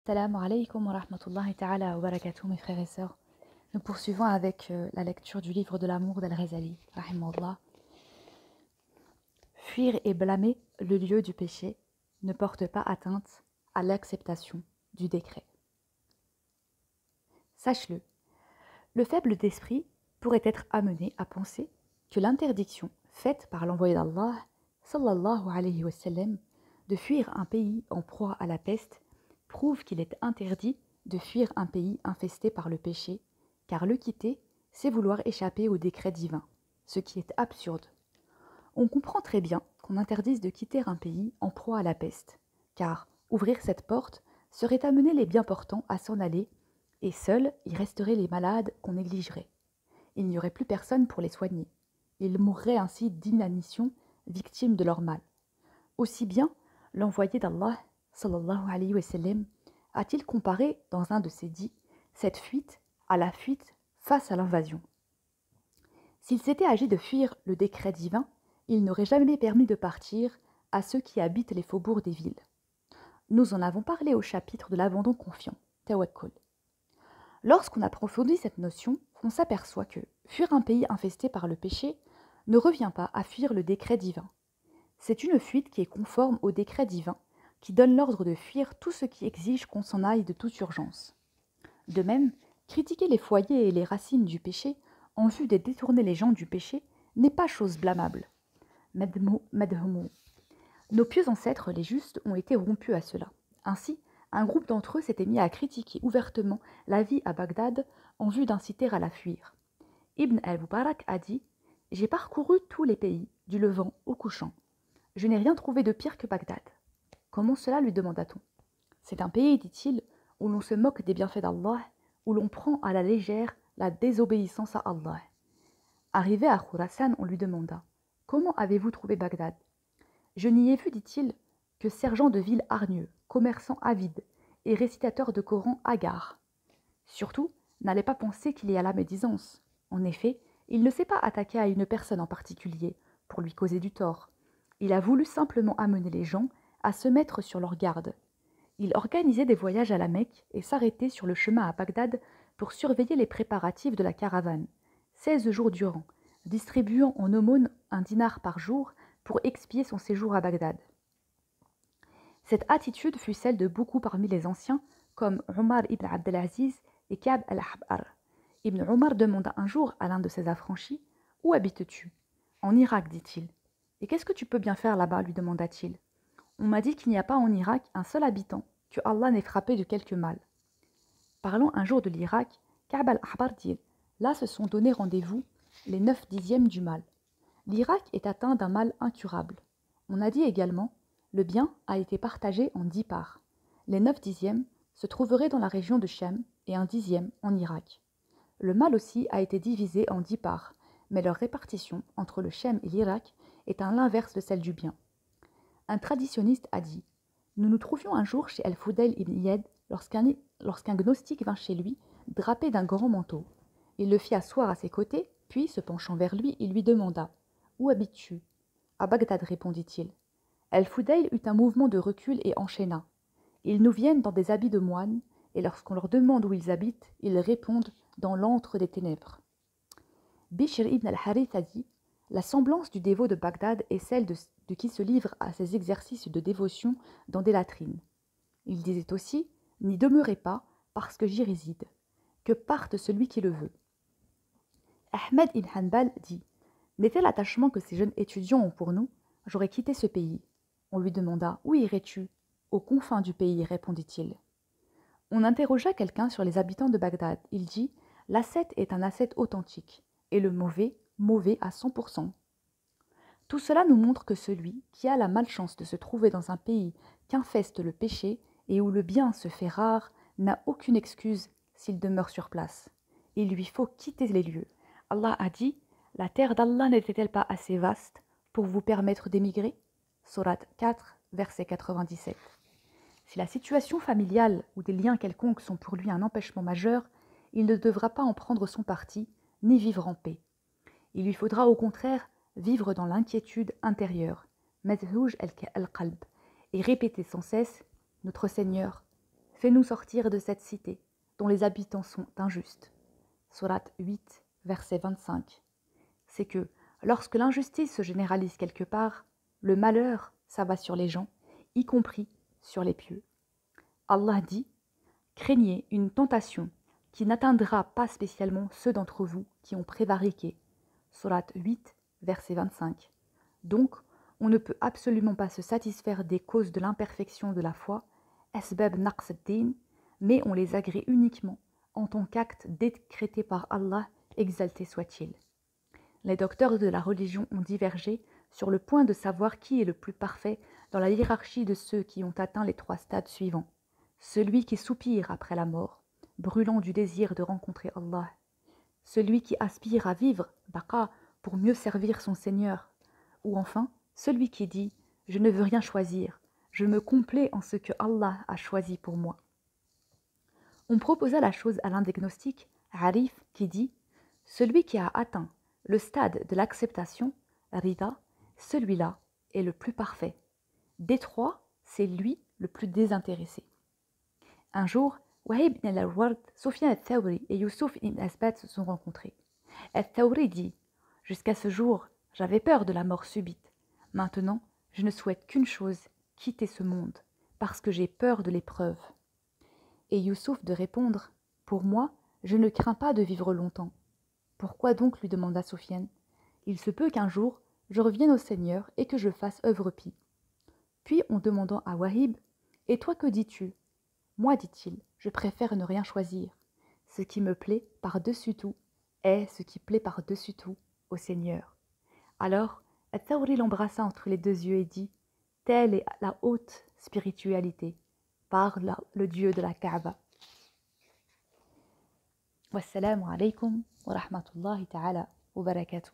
Salam alaikum wa rahmatullahi ta'ala wa barakatuh, mes frères et sœurs. Nous poursuivons avec la lecture du livre de l'amour d'Al-Ghazali, rahimahullah. Fuir et blâmer le lieu du péché ne porte pas atteinte à l'acceptation du décret. Sache-le, le faible d'esprit pourrait être amené à penser que l'interdiction faite par l'envoyé d'Allah, sallallahu alayhi wa sallam, de fuir un pays en proie à la peste prouve qu'il est interdit de fuir un pays infesté par le péché, car le quitter, c'est vouloir échapper au décret divin, ce qui est absurde. On comprend très bien qu'on interdise de quitter un pays en proie à la peste, car ouvrir cette porte serait amener les bien portants à s'en aller, et seuls y resteraient les malades qu'on négligerait. Il n'y aurait plus personne pour les soigner. Ils mourraient ainsi d'inanition, victimes de leur mal. Aussi bien, l'envoyé d'Allah, sallallahu alayhi wa sallam, a-t-il comparé, dans un de ses dits, cette fuite à la fuite face à l'invasion. S'il s'était agi de fuir le décret divin, il n'aurait jamais permis de partir à ceux qui habitent les faubourgs des villes. Nous en avons parlé au chapitre de l'abandon confiant, Tawakkul. Lorsqu'on approfondit cette notion, on s'aperçoit que fuir un pays infesté par le péché ne revient pas à fuir le décret divin. C'est une fuite qui est conforme au décret divin, qui donne l'ordre de fuir tout ce qui exige qu'on s'en aille de toute urgence. De même, critiquer les foyers et les racines du péché en vue de détourner les gens du péché n'est pas chose blâmable. Madhumou. Nos pieux ancêtres, les justes, ont été rompus à cela. Ainsi, un groupe d'entre eux s'était mis à critiquer ouvertement la vie à Bagdad en vue d'inciter à la fuir. Ibn al-Mubarak a dit « J'ai parcouru tous les pays, du Levant au couchant. Je n'ai rien trouvé de pire que Bagdad. » Comment cela, lui demanda-t-on. C'est un pays, dit-il, où l'on se moque des bienfaits d'Allah, où l'on prend à la légère la désobéissance à Allah. Arrivé à Khurasan, on lui demanda « Comment avez-vous trouvé Bagdad ?» Je n'y ai vu, dit-il, que sergents de ville hargneux, commerçants avides et récitateurs de Coran hagards. Surtout, n'allez pas penser qu'il y a la médisance. En effet, il ne s'est pas attaqué à une personne en particulier pour lui causer du tort. Il a voulu simplement amener les gens à se mettre sur leur garde. Il organisait des voyages à la Mecque et s'arrêtait sur le chemin à Bagdad pour surveiller les préparatifs de la caravane, 16 jours durant, distribuant en aumône un dinar par jour pour expier son séjour à Bagdad. Cette attitude fut celle de beaucoup parmi les anciens, comme Omar ibn Abdelaziz et Ka'b al-Ahbar. Ibn Omar demanda un jour à l'un de ses affranchis « Où habites-tu » ?»« En Irak, dit-il. »« Et qu'est-ce que tu peux bien faire là-bas » lui demanda-t-il. « On m'a dit qu'il n'y a pas en Irak un seul habitant, que Allah n'ait frappé de quelque mal. » Parlons un jour de l'Irak, Ka'b al-Ahbar dit « Là se sont donné rendez-vous les 9/10 du mal. L'Irak est atteint d'un mal incurable. On a dit également « Le bien a été partagé en 10 parts. Les 9/10 se trouveraient dans la région de Shem et un 10e en Irak. Le mal aussi a été divisé en 10 parts, mais leur répartition entre le Shem et l'Irak est à l'inverse de celle du bien. » Un traditionniste a dit « Nous nous trouvions un jour chez Al-Fudayl ibn Iyad lorsqu'un gnostique vint chez lui, drapé d'un grand manteau. Il le fit asseoir à ses côtés, puis, se penchant vers lui, il lui demanda « Où habites-tu » ?»« À Bagdad, répondit-il. Al-Fudayl eut un mouvement de recul et enchaîna. Ils nous viennent dans des habits de moines, et lorsqu'on leur demande où ils habitent, ils répondent dans l'antre des ténèbres. Bishr ibn al-Harith a dit « La semblance du dévot de Bagdad est celle de qui se livre à ses exercices de dévotion dans des latrines. Il disait aussi « N'y demeurez pas, parce que j'y réside. Que parte celui qui le veut. » Ahmed ibn Hanbal dit « N'est-il l'attachement que ces jeunes étudiants ont pour nous, j'aurais quitté ce pays. » On lui demanda « Où irais-tu » ? « Aux confins du pays, répondit-il. On interrogea quelqu'un sur les habitants de Bagdad. Il dit « L'ascète est un ascète authentique, et le mauvais, mauvais à 100%. » Tout cela nous montre que celui qui a la malchance de se trouver dans un pays qu'infeste le péché et où le bien se fait rare n'a aucune excuse s'il demeure sur place. Il lui faut quitter les lieux. Allah a dit « La terre d'Allah n'était-elle pas assez vaste pour vous permettre d'émigrer » Sourate 4, verset 97. Si la situation familiale ou des liens quelconques sont pour lui un empêchement majeur, il ne devra pas en prendre son parti, ni vivre en paix. Il lui faudra au contraire vivre dans l'inquiétude intérieure, madhouj al-qalb, et répéter sans cesse « Notre Seigneur, fais-nous sortir de cette cité dont les habitants sont injustes. Sourate 8, verset 25. C'est que lorsque l'injustice se généralise quelque part, le malheur s'abat sur les gens, y compris sur les pieux. Allah dit « Craignez une tentation qui n'atteindra pas spécialement ceux d'entre vous qui ont prévariqué. » Sourate 8, verset 25. Donc, on ne peut absolument pas se satisfaire des causes de l'imperfection de la foi, asbab naqs ad-din, mais on les agrée uniquement en tant qu'acte décrété par Allah, exalté soit-il. Les docteurs de la religion ont divergé sur le point de savoir qui est le plus parfait dans la hiérarchie de ceux qui ont atteint les 3 stades suivants. Celui qui soupire après la mort, brûlant du désir de rencontrer Allah. Celui qui aspire à vivre, baqa, pour mieux servir son Seigneur. Ou enfin, celui qui dit « Je ne veux rien choisir, je me complais en ce que Allah a choisi pour moi ». On proposa la chose à l'un des gnostiques, Arif, qui dit « Celui qui a atteint le stade de l'acceptation, Rida, celui-là est le plus parfait. Des 3, c'est lui le plus désintéressé. » Un jour, Wahib ibn al-Ward, Sufyan al-Thawri et Youssouf ibn Asbat se sont rencontrés. Al-Thawri dit « Jusqu'à ce jour, j'avais peur de la mort subite. Maintenant, je ne souhaite qu'une chose, quitter ce monde, parce que j'ai peur de l'épreuve. » Et Youssouf de répondre « Pour moi, je ne crains pas de vivre longtemps. » Pourquoi donc lui demanda Soufiane. Il se peut qu'un jour, je revienne au Seigneur et que je fasse œuvre pie. Puis, en demandant à Wahib, et toi que dis-tu? Moi, dit-il, je préfère ne rien choisir. Ce qui me plaît par-dessus tout est ce qui plaît par-dessus tout au Seigneur. Alors, At-Tawri l'embrassa entre les 2 yeux et dit, telle est la haute spiritualité, par le Dieu de la Kaaba. Wassalamu alaikum wa rahmatullahi ta'ala wa barakatuh.